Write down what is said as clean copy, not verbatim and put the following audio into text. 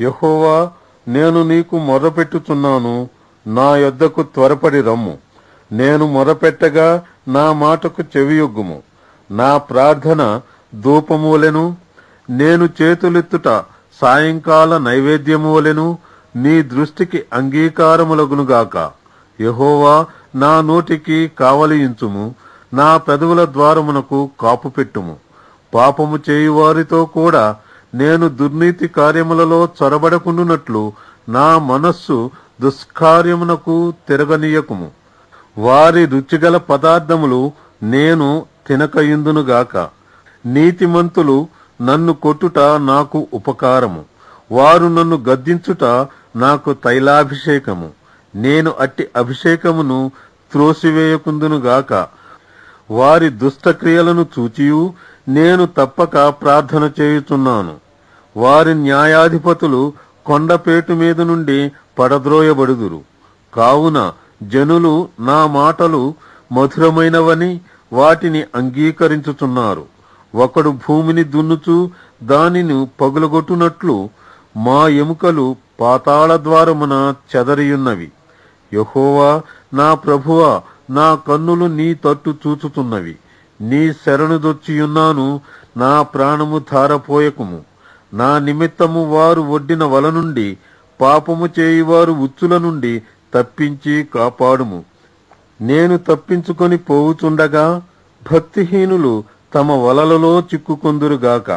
యెహోవా, నేను నీకు మొర్రపెట్టుచున్నాను, నా యొద్దకు త్వరపడి రమ్ము. నేను మొరపెట్టగా నా మాటకు చెవియొగ్గుము. నా ప్రార్థన ధూపమూలెను, నేను చేతులెత్తుట సాయంకాల నైవేద్యమూలెను నీ దృష్టికి అంగీకారములగునుగాక. యెహోవా, నా నోటికి కావలియించుము, నా పెదవుల ద్వారమునకు కాపు పెట్టుము. పాపము చేయువారితో కూడా నేను దుర్నీతి కార్యములలో చొరబడకుండునట్లు నా మనస్సు దుష్కార్యమునకు తిరగనీయకుము. వారి రుచిగల పదార్థములు నేను తినకయుందునుగాక. నీతిమంతులు నన్ను కొట్టుట నాకు ఉపకారము, వారు నన్ను గద్దించుట నాకు తైలాభిషేకము. నేను అట్టి అభిషేకమును త్రోసివేయకుందునుగాక. వారి దుష్టక్రియలను చూచియు నేను తప్పక ప్రార్థన చేయుచున్నాను. వారి న్యాయాధిపతులు కొండపేటు మీద నుండి పడద్రోయబడుదురు. కావున జనులు నా మాటలు మధురమైనవని వాటిని అంగీకరించుచున్నారు. ఒకడు భూమిని దున్నుచు దానిని పగులగొట్టునట్లు మా ఎముకలు పాతాళ ద్వారమున చెదరియున్నవి. యెహోవా, నా ప్రభువా, నా కన్నులు నీ తట్టు చూచుతున్నవి. నీ శరణుదొచ్చియున్నాను, నా ప్రాణము ధారపోయకుము. నా నిమిత్తము వారు ఒడ్డిన వల నుండి, పాపము చేయువారు ఉచ్చుల నుండి తప్పించి కాపాడుము. నేను తప్పించుకొని పోవుచుండగా భక్తిహీనులు తమ వలలలో చిక్కుకొందురుగాక.